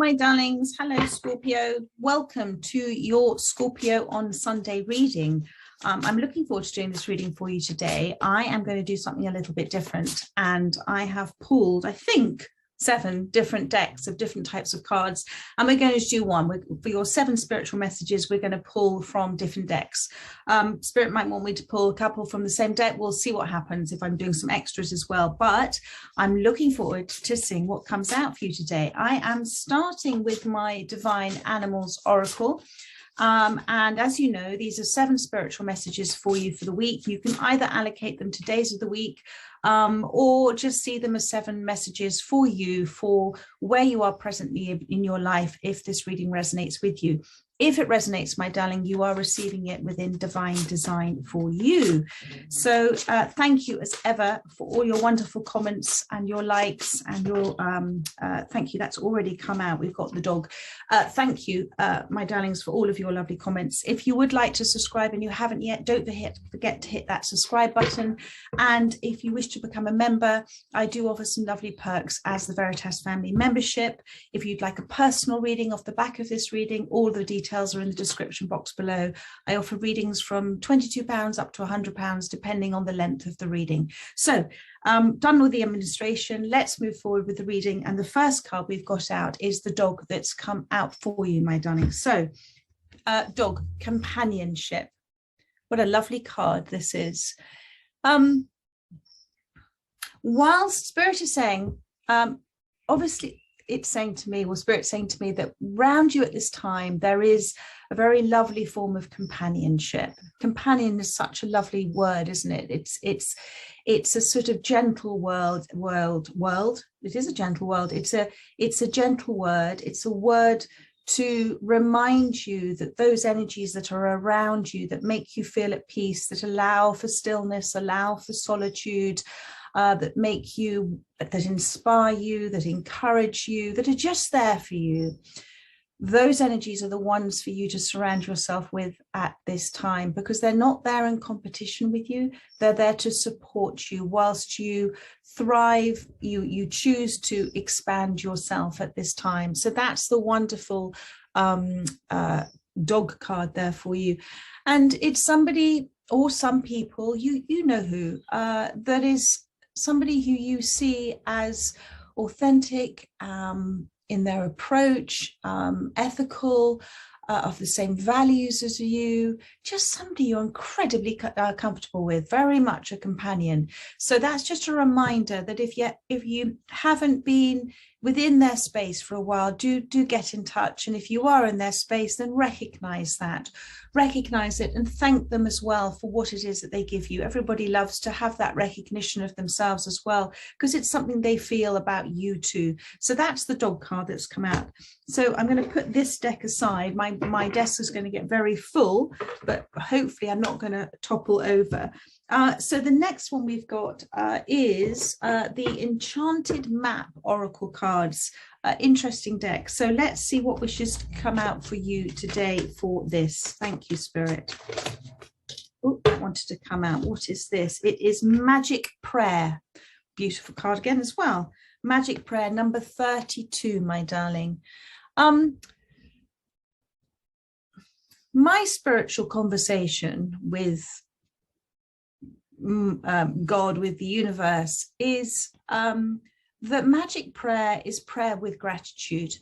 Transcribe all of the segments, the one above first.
my darlings. Hello, Scorpio. Welcome to your Scorpio on Sunday reading. I'm looking forward to doing this reading for you today. I am going to do something a little bit different, and I have pulled, I think, 7 different decks of different types of cards, and we're going to do one. For your 7 spiritual messages, we're going to pull from different decks. Spirit might want me to pull a couple from the same deck. We'll see what happens if I'm doing some extras as well, but I'm looking forward to seeing what comes out for you today. I am starting with my Divine Animals Oracle. And as you know, these are 7 spiritual messages for you for the week. You can either allocate them to days of the week, or just see them as 7 messages for you for where you are presently in your life, if this reading resonates with you. If it resonates, my darling, you are receiving it within divine design for you. So thank you as ever for all your wonderful comments and your likes and your thank you. That's already come out. We've got the dog. Thank you, my darlings, for all of your lovely comments. If you would like to subscribe and you haven't yet, don't forget to hit that subscribe button. And if you wish to become a member, I do offer some lovely perks as the Veritas Family membership. If you'd like a personal reading off the back of this reading, all the details are in the description box below. I offer readings from £22 up to £100, depending on the length of the reading. So done with the administration, let's move forward with the reading. And the first card we've got out is the dog that's come out for you, my darling. So dog, companionship. What a lovely card this is. Whilst Spirit is saying, obviously, it's saying to me, well, Spirit's saying to me that round you at this time, there is a very lovely form of companionship. Companion is such a lovely word, isn't it? It's a sort of gentle world. It is a gentle world. It's a gentle word. It's a word to remind you that those energies that are around you, that make you feel at peace, that allow for stillness, allow for solitude, that make you, that inspire you, that encourage you, that are just there for you. Those energies are the ones for you to surround yourself with at this time, because they're not there in competition with you. They're there to support you whilst you thrive. You choose to expand yourself at this time. So that's the wonderful dog card there for you. And it's somebody or some people, you know who, that is somebody who you see as authentic in their approach, ethical, of the same values as you, just somebody you're incredibly comfortable with, very much a companion. So that's just a reminder that if you haven't been within their space for a while, do get in touch. And if you are in their space, then recognize it and thank them as well for what it is that they give you. Everybody loves to have that recognition of themselves as well, because it's something they feel about you too. So that's the dog card that's come out. So I'm going to put this deck aside. My desk is going to get very full, but hopefully I'm not going to topple over. So the next one we've got is the Enchanted Map Oracle cards. Interesting deck. So let's see what wishes to come out for you today for this. Thank you, Spirit. Oh, I wanted to come out. What is this? It is Magic Prayer. Beautiful card again as well. Magic Prayer number 32, my darling. My spiritual conversation with God, with the universe, is that magic prayer is prayer with gratitude.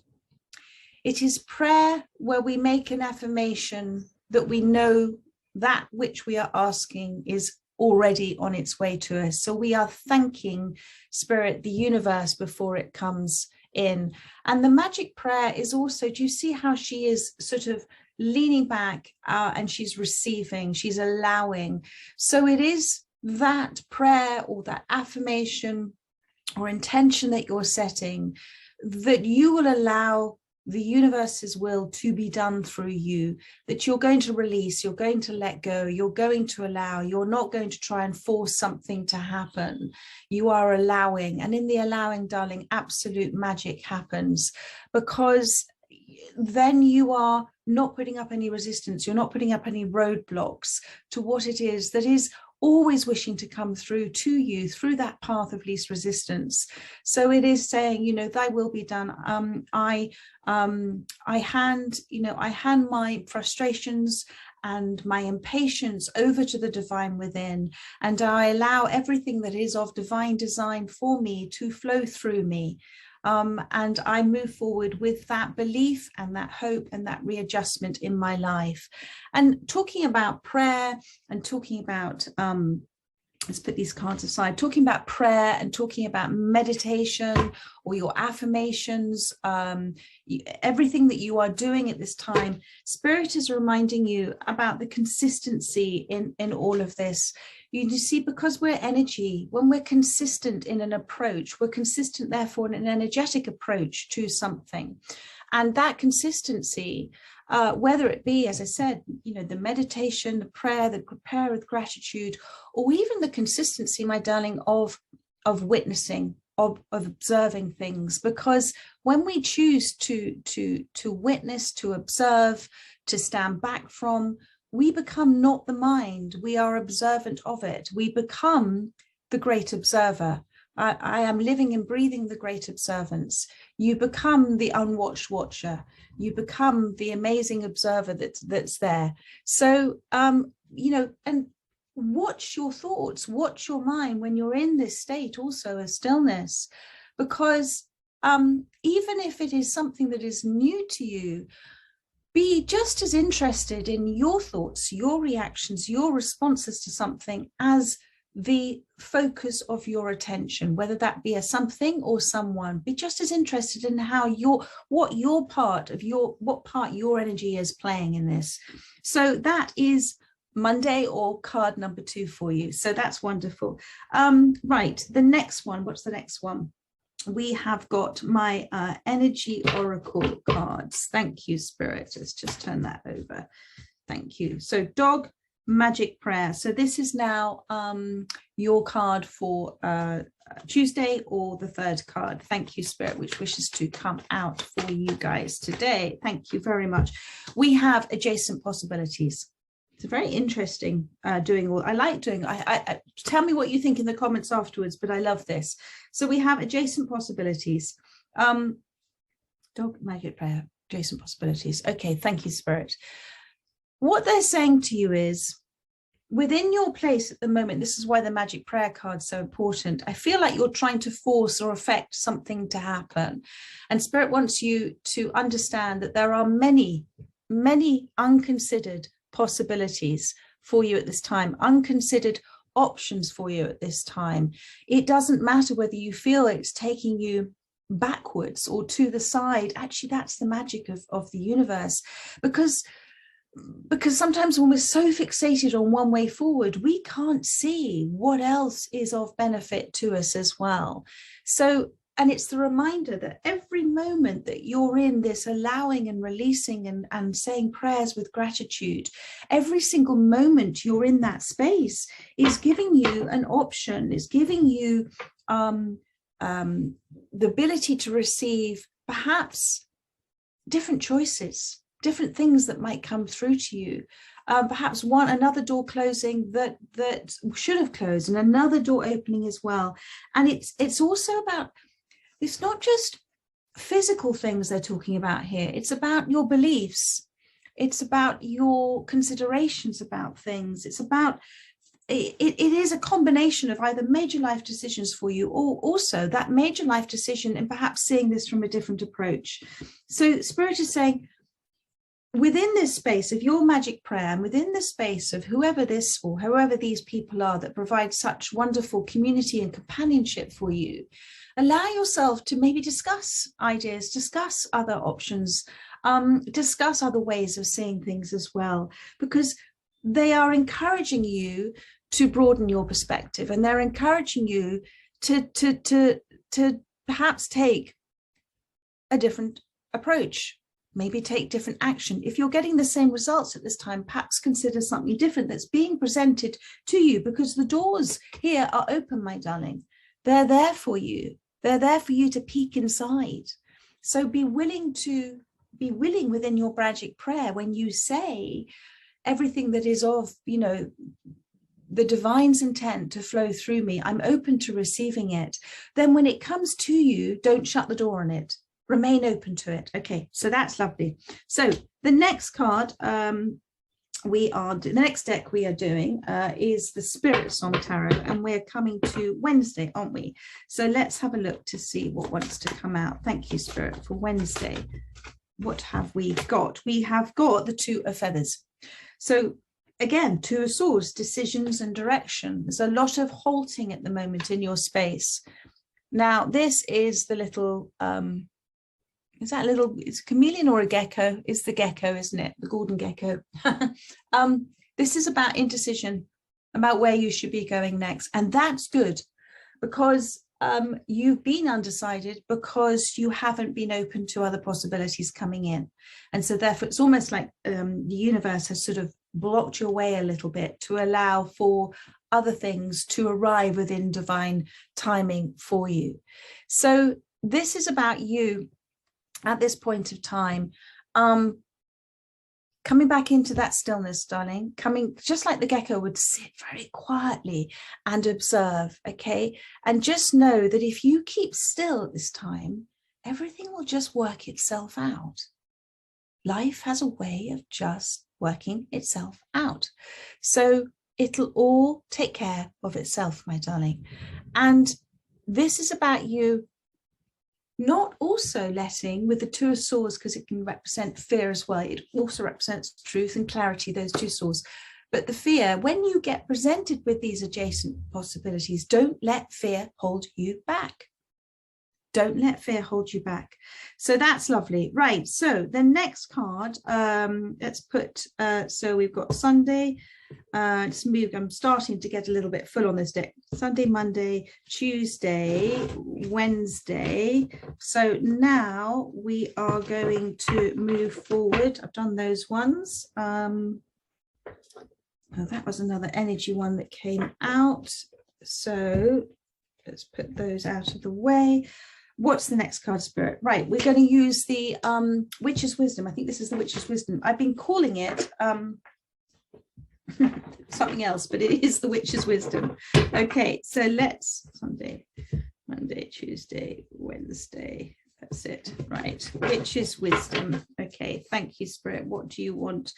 It is prayer where we make an affirmation that we know that which we are asking is already on its way to us. So we are thanking Spirit, the universe, before it comes in. And the magic prayer is also, do you see how she is sort of leaning back and she's receiving, she's allowing. So it is that prayer or that affirmation or intention that you're setting, that you will allow the universe's will to be done through you, that you're going to release, you're going to let go, you're going to allow, you're not going to try and force something to happen. You are allowing, and in the allowing, darling, absolute magic happens, because then you are not putting up any resistance, you're not putting up any roadblocks to what it is that is always wishing to come through to you through that path of least resistance. So it is saying, you know, thy will be done. I hand my frustrations and my impatience over to the divine within, and I allow everything that is of divine design for me to flow through me. And I move forward with that belief and that hope and that readjustment in my life. And talking about prayer and talking about, let's put these cards aside, talking about prayer and talking about meditation or your affirmations, everything that you are doing at this time, Spirit is reminding you about the consistency in all of this. You see, because we're energy, when we're consistent in an approach, we're consistent, therefore, in an energetic approach to something. And that consistency, whether it be, as I said, you know, the meditation, the prayer with gratitude, or even the consistency, my darling, of witnessing, of observing things. Because when we choose to witness, to observe, to stand back from, we become not the mind, we are observant of it. We become the great observer. I am living and breathing the great observance. You become the unwatched watcher. You become the amazing observer that's there. So, you know, and watch your thoughts, watch your mind when you're in this state also of stillness, because even if it is something that is new to you, be just as interested in your thoughts, your reactions, your responses to something as the focus of your attention, whether that be a something or someone. Be just as interested in how what part your energy is playing in this. So that is Monday, or card number 2 for you. So that's wonderful. Right, the next one. What's the next one? We have got my energy oracle cards. Thank you, Spirit. Let's just turn that over. Thank you. So dog, magic prayer. So this is now your card for Tuesday, or the 3rd card. Thank you, Spirit, which wishes to come out for you guys today. Thank you very much. We have adjacent possibilities. It's very interesting I like doing, tell me what you think in the comments afterwards, but I love this. So we have adjacent possibilities. Dog, magic prayer, adjacent possibilities. Okay, thank you, Spirit. What they're saying to you is, within your place at the moment, this is why the magic prayer card is so important. I feel like you're trying to force or affect something to happen. And Spirit wants you to understand that there are many, many unconsidered possibilities for you at this time, unconsidered options for you at this time. It doesn't matter whether you feel it's taking you backwards or to the side. Actually, that's the magic of the universe, because sometimes when we're so fixated on one way forward, we can't see what else is of benefit to us as well. So, and it's the reminder that every moment that you're in this allowing and releasing and saying prayers with gratitude, every single moment you're in that space is giving you an option, is giving you the ability to receive perhaps different choices, different things that might come through to you. Perhaps another door closing that should have closed, and another door opening as well. And it's also about, it's not just physical things they're talking about here. It's about your beliefs. It's about your considerations about things. It's about, it is a combination of either major life decisions for you, or also that major life decision and perhaps seeing this from a different approach. So Spirit is saying, within this space of your magic prayer, and within the space of whoever this or however these people are that provide such wonderful community and companionship for you, allow yourself to maybe discuss ideas, discuss other options, discuss other ways of seeing things as well, because they are encouraging you to broaden your perspective, and they're encouraging you to perhaps take a different approach, maybe take different action. If you're getting the same results at this time, perhaps consider something different that's being presented to you, because the doors here are open, my darling. They're there for you. They're there for you to peek inside. So be willing within your magic prayer when you say everything that is of, you know, the divine's intent to flow through me. I'm open to receiving it. Then when it comes to you, don't shut the door on it. Remain open to it. Okay, so that's lovely. So the next card the next deck we are doing is the Spirit Song Tarot, and we're coming to Wednesday, aren't we? So let's have a look to see what wants to come out. Thank you, Spirit, for Wednesday. What have we got? We have got the Two of Feathers. So again, Two of Swords, decisions and direction. There's a lot of halting at the moment in your space. Now, this is the little, it's a chameleon or a gecko? It's the gecko, isn't it? The golden gecko. This is about indecision, about where you should be going next. And that's good because you've been undecided because you haven't been open to other possibilities coming in. And so therefore, it's almost like the universe has sort of blocked your way a little bit to allow for other things to arrive within divine timing for you. So this is about you at this point of time, coming back into that stillness, darling, coming just like the gecko would sit very quietly and observe, okay? And just know that if you keep still at this time, everything will just work itself out. Life has a way of just working itself out. So it'll all take care of itself, my darling. And this is about you not also letting, with the Two of Swords, because it can represent fear as well, it also represents truth and clarity, those two swords. But the fear, when you get presented with these adjacent possibilities, don't let fear hold you back. Don't let fear hold you back. So that's lovely. Right, so the next card, let's put, so we've got Sunday, let's move, I'm starting to get a little bit full on this deck. Sunday, Monday, Tuesday, Wednesday. So now we are going to move forward. I've done those ones. Oh, that was another energy one that came out. So let's put those out of the way. What's the next card, Spirit? Right, we're going to use the Witch's Wisdom. I think this is the Witch's Wisdom. I've been calling it something else, but it is the Witch's Wisdom. Okay, so let's Sunday, Monday, Tuesday, Wednesday. That's it. Right, Witch's Wisdom. Okay, thank you, Spirit. What do you want?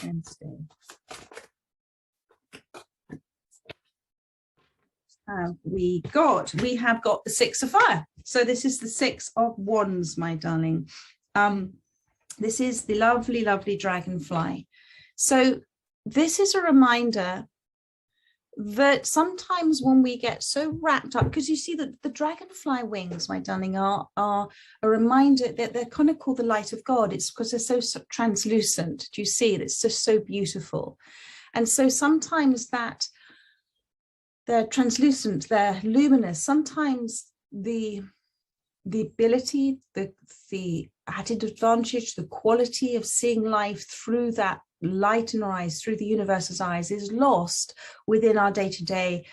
Wednesday. We have got the Six of Fire. So this is the Six of Wands, my darling. This is the lovely, lovely dragonfly. So this is a reminder that sometimes when we get so wrapped up, because you see that the dragonfly wings, my darling, are a reminder that they're kind of called the light of God. It's because they're so translucent. Do you see? It's just so beautiful. And so sometimes that they're translucent, they're luminous. Sometimes the ability, the added advantage, the quality of seeing life through that light in our eyes, through the universe's eyes, is lost within our day-to-day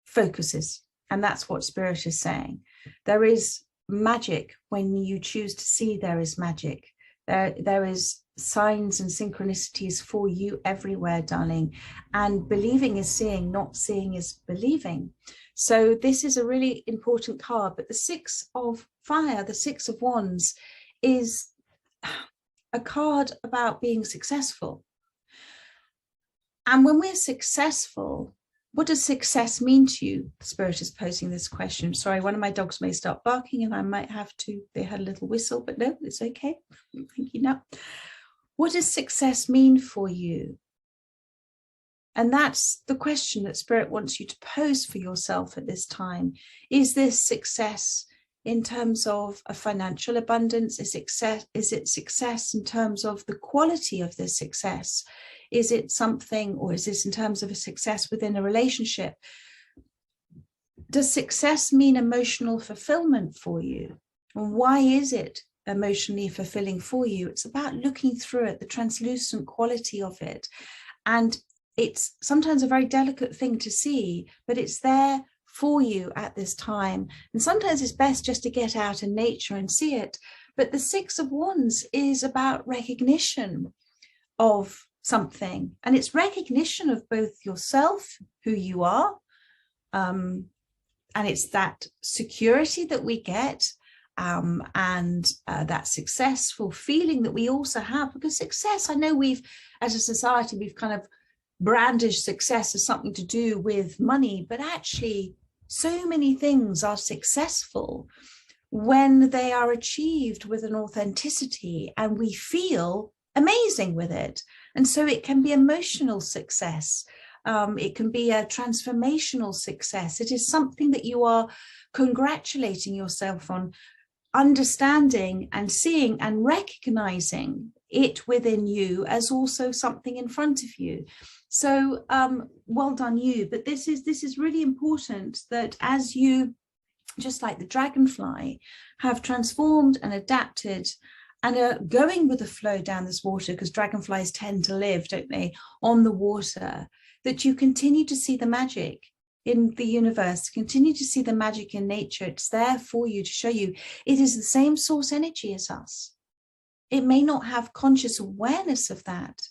focuses. And that's what Spirit is saying. There is magic when you choose to see there is magic. There is signs and synchronicities for you everywhere, darling. And believing is seeing, not seeing is believing. So this is a really important card. But the Six of Fire, the Six of Wands, is a card about being successful. And when we're successful, what does success mean to you? Spirit is posing this question. Sorry, one of my dogs may start barking and I might have to, they had a little whistle, but no, it's okay. Thank you. Now, what does success mean for you? And that's the question that Spirit wants you to pose for yourself at this time. Is this success in terms of a financial abundance? Is it success in terms of the quality of the success? Is it something, or is this in terms of a success within a relationship? Does success mean emotional fulfillment for you? And why is it emotionally fulfilling for you? It's about looking through it, the translucent quality of it. And it's sometimes a very delicate thing to see, but it's there for you at this time. And sometimes it's best just to get out in nature and see it. But the Six of Wands is about recognition of something, and it's recognition of both yourself, who you are, and it's that security that we get, and that successful feeling that we also have, because success, I know we've, as a society, we've kind of brandished success as something to do with money, but actually so many things are successful when they are achieved with an authenticity and we feel amazing with it. And so it can be emotional success. It can be a transformational success. It is something that you are congratulating yourself on, understanding and seeing and recognizing it within you as also something in front of you. So well done you. But this is really important, that as you, just like the dragonfly, have transformed and adapted and are going with the flow down this water, because dragonflies tend to live, don't they, on the water, that you continue to see the magic in the universe, continue to see the magic in nature. It's there for you, to show you it is the same source energy as us. It may not have conscious awareness of that,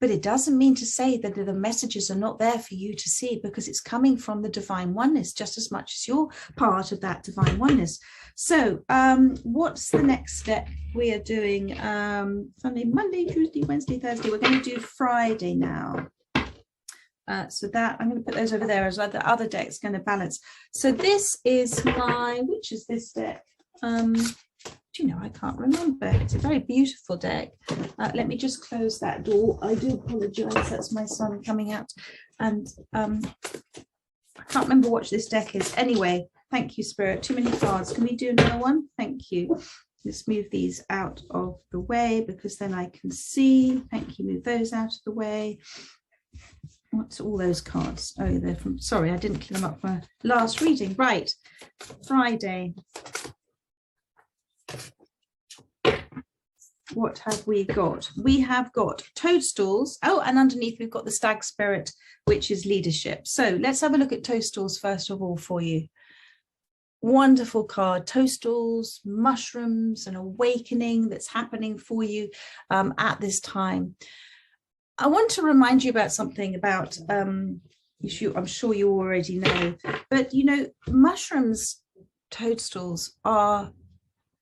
but it doesn't mean to say that the messages are not there for you to see, because it's coming from the divine oneness just as much as you're part of that divine oneness. So what's the next step? We are doing Sunday, Monday, Tuesday, Wednesday, Thursday. We're going to do Friday now. So that I'm going to put those over there as well. The other deck's going to balance. So this is my, which is this deck? Do you know, I can't remember. It's a very beautiful deck. Let me just close that door. I do apologize. That's my son coming out. And I can't remember what this deck is. Anyway, thank you, Spirit. Too many cards. Can we do another one? Thank you. Let's move these out of the way, because then I can see. Thank you. Move those out of the way. What's all those cards? Oh, they're from, sorry, I didn't clear them up for last reading. Right, Friday. What have we got? We have got toadstools. Oh, and underneath we've got the stag spirit, which is leadership. So let's have a look at toadstools first of all for you. Wonderful card. Toadstools, mushrooms, an awakening that's happening for you at this time. I want to remind you about something about, I'm sure you already know, but you know, mushrooms, toadstools are,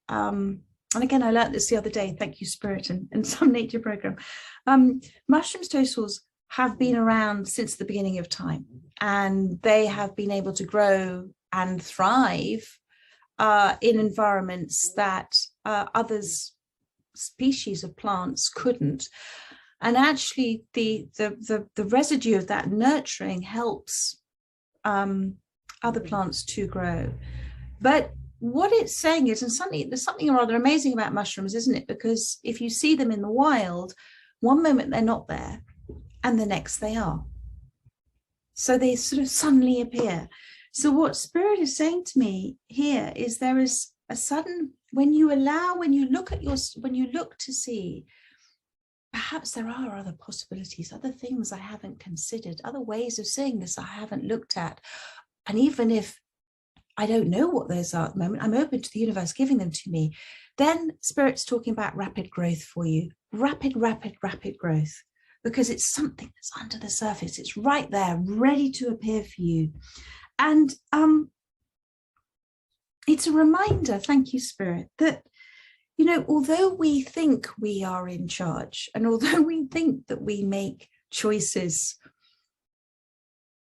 and again, I learned this the other day, thank you, Spirit, and some nature program. Mushrooms, toadstools have been around since the beginning of time, and they have been able to grow and thrive in environments that others species of plants couldn't. And actually, the residue of that nurturing helps other plants to grow. But what it's saying is, and there's something rather amazing about mushrooms, isn't it? Because if you see them in the wild, one moment they're not there, and the next they are. So they sort of suddenly appear. So what Spirit is saying to me here is there is a sudden, when you look to see, perhaps there are other possibilities, other things I haven't considered, other ways of seeing this I haven't looked at. And even if I don't know what those are at the moment, I'm open to the universe giving them to me. Then Spirit's talking about rapid growth for you. Rapid growth. Because it's something that's under the surface. It's right there, ready to appear for you. And it's a reminder, thank you, Spirit, that you know, although we think we are in charge, and although we think that we make choices,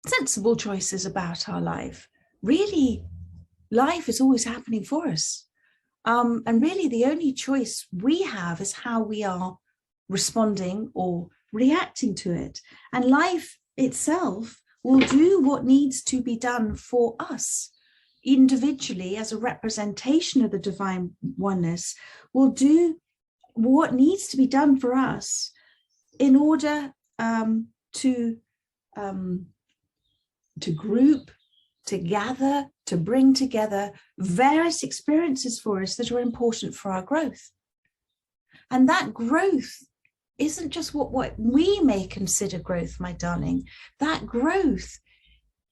sensible choices about our life, really, life is always happening for us. And really, the only choice we have is how we are responding or reacting to it. And life itself will do what needs to be done for us. Individually, as a representation of the divine oneness, will do what needs to be done for us in order to group, to gather, to bring together various experiences for us that are important for our growth. And that growth isn't just what we may consider growth, my darling. That growth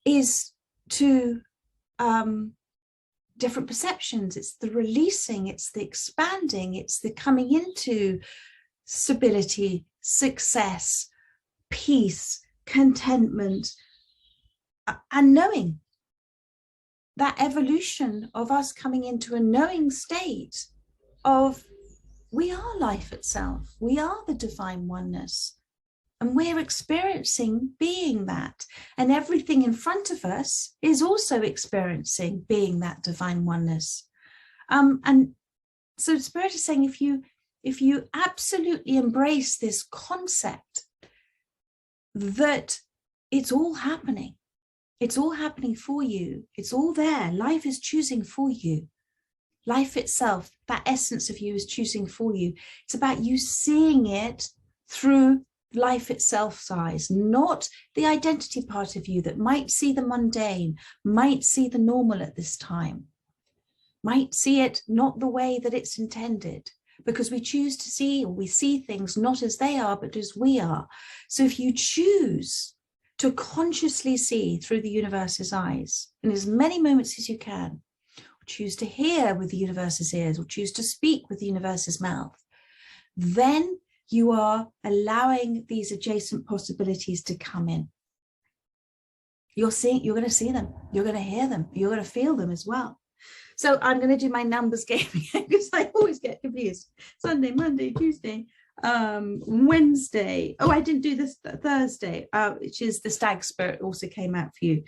is to different perceptions. It's the releasing, it's the expanding, it's the coming into stability, success, peace, contentment, and knowing. That evolution of us coming into a knowing state of we are life itself, we are the divine oneness, and we're experiencing being that, and everything in front of us is also experiencing being that divine oneness. And so Spirit is saying, if you absolutely embrace this concept that it's all happening for you, it's all there, life is choosing for you, life itself, that essence of you is choosing for you. It's about you seeing it through life itself's eyes, not the identity part of you that might see the mundane, might see the normal at this time, might see it not the way that it's intended, because we choose to see, or we see things not as they are, but as we are. So if you choose to consciously see through the universe's eyes in as many moments as you can, or choose to hear with the universe's ears, or choose to speak with the universe's mouth, then you are allowing these adjacent possibilities to come in. You're going to see them, you're going to hear them, you're going to feel them as well. So I'm going to do my numbers game again, because I always get confused. Sunday, Monday, Tuesday, Wednesday. Oh, I didn't do this Thursday, which is the stag spirit also came out for you.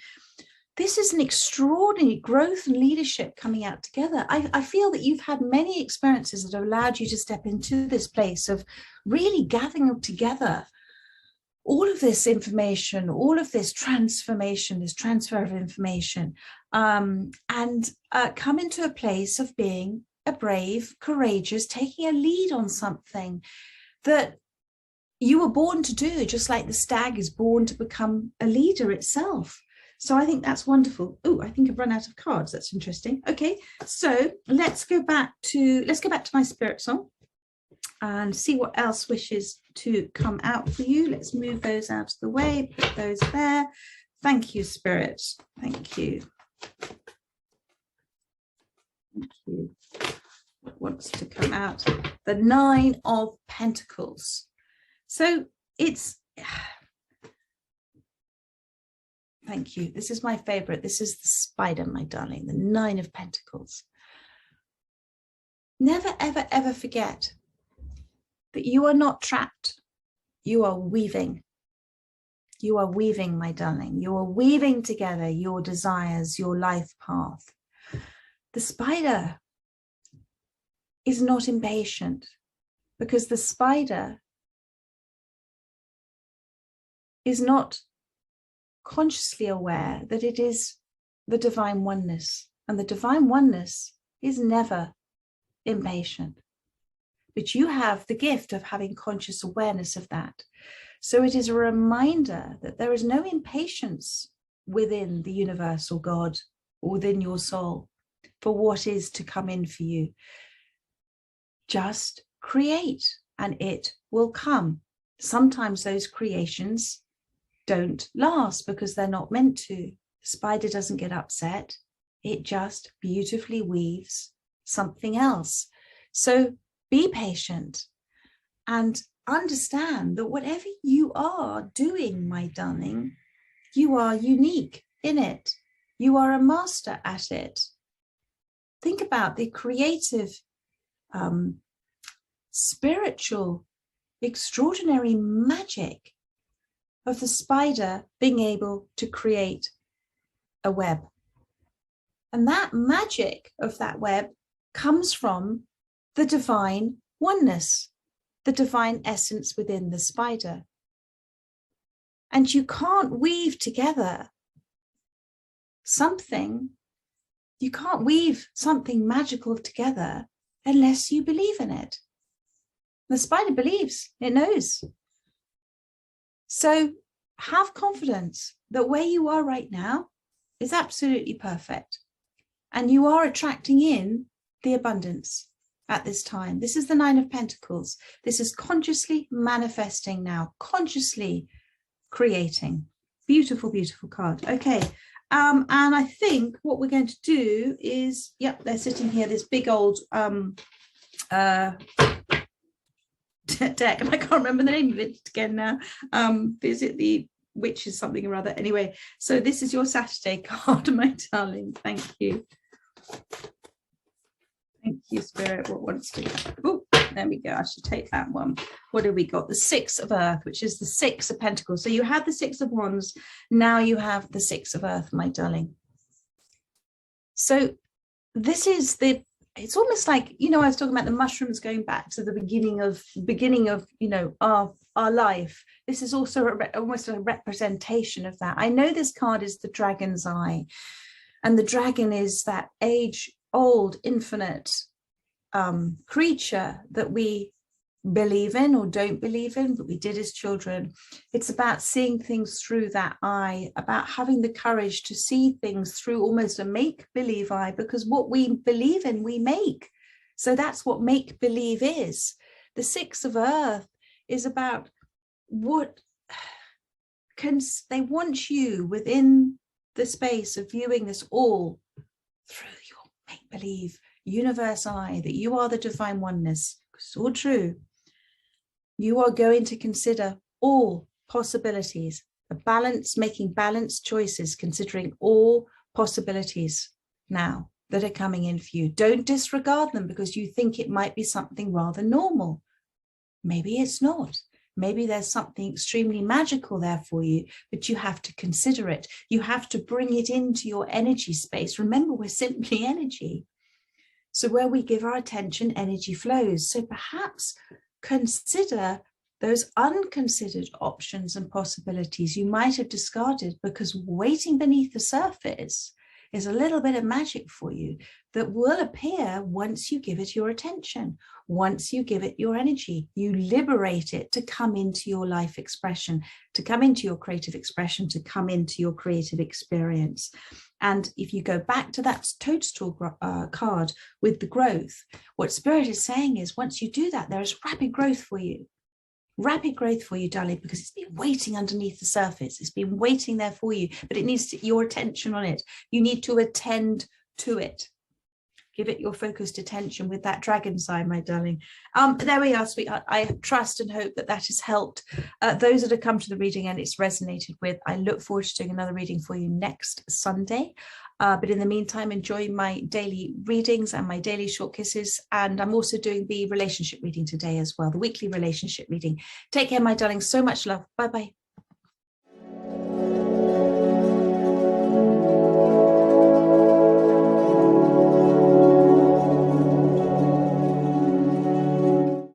This is an extraordinary growth and leadership coming out together. I feel that you've had many experiences that have allowed you to step into this place of really gathering together all of this information, all of this transformation, this transfer of information, and come into a place of being a brave, courageous, taking a lead on something that you were born to do, just like the stag is born to become a leader itself. So I think that's wonderful. Oh, I think I've run out of cards. That's interesting. Okay, so let's go back to my spirit song and see what else wishes to come out for you. Let's move those out of the way, put those there. Thank you, Spirit. Thank you. Thank you. What wants to come out? The Nine of Pentacles. So it's... Thank you. This is my favorite. This is the spider, my darling, the Nine of Pentacles. Never, ever, ever forget that you are not trapped. You are weaving. You are weaving, my darling. You are weaving together your desires, your life path. The spider is not impatient, because the spider is not consciously aware that it is the divine oneness, and the divine oneness is never impatient. But you have the gift of having conscious awareness of that. So it is a reminder that there is no impatience within the universal God or within your soul for what is to come in for you. Just create and it will come. Sometimes those creations don't last because they're not meant to. The spider doesn't get upset. It just beautifully weaves something else. So be patient and understand that whatever you are doing, my darling, you are unique in it. You are a master at it. Think about the creative, spiritual, extraordinary magic of the spider being able to create a web. And that magic of that web comes from the divine oneness, the divine essence within the spider. And you can't weave together something, you can't weave something magical together unless you believe in it. The spider believes, it knows. So have confidence that where you are right now is absolutely perfect. And you are attracting in the abundance at this time. This is the Nine of Pentacles. This is consciously manifesting now, consciously creating. Beautiful, beautiful card. Okay. And I think what we're going to do is, yep, they're sitting here, this big old deck, and I can't remember the name of it again now. Visit the which is something or other. Anyway, so this is your Saturday card, my darling. Thank you. Thank you, Spirit. What wants to? Oh, there we go. I should take that one. What have we got? The Six of Earth, which is the Six of Pentacles. So you had the Six of Wands. Now you have the Six of Earth, my darling. So this is the, it's almost like, you know, I was talking about the mushrooms going back to the beginning of, you know, our life. This is also almost a representation of that. I know this card is the dragon's eye, and the dragon is that age-old, infinite creature that we believe in or don't believe in, but we did as children. It's about seeing things through that eye, about having the courage to see things through almost a make-believe eye, because what we believe in, we make. So that's what make-believe is. The Six of Earth is about what they want you within the space of viewing this all through your make-believe universe eye, that you are the divine oneness. It's all true. You are going to consider all possibilities, a balance, making balanced choices, considering all possibilities now that are coming in for you. Don't disregard them because you think it might be something rather normal. Maybe it's not. Maybe there's something extremely magical there for you, but you have to consider it. You have to bring it into your energy space. Remember, we're simply energy. So where we give our attention, energy flows. So perhaps consider those unconsidered options and possibilities you might have discarded, because waiting beneath the surface is a little bit of magic for you that will appear once you give it your attention, once you give it your energy. You liberate it to come into your life expression, to come into your creative expression, to come into your creative experience. And if you go back to that toadstool card with the growth, what Spirit is saying is once you do that, there is rapid growth for you. Rapid growth for you, darling, because it's been waiting underneath the surface. It's been waiting there for you, but it needs your attention on it. You need to attend to it. Give it your focused attention with that dragon sign, my darling. There we are, sweetheart. I trust and hope that that has helped those that have come to the reading and it's resonated with. I look forward to doing another reading for you next Sunday. But in the meantime, enjoy my daily readings and my daily short kisses. And I'm also doing the relationship reading today as well, the weekly relationship reading. Take care, my darling. So much love. Bye-bye.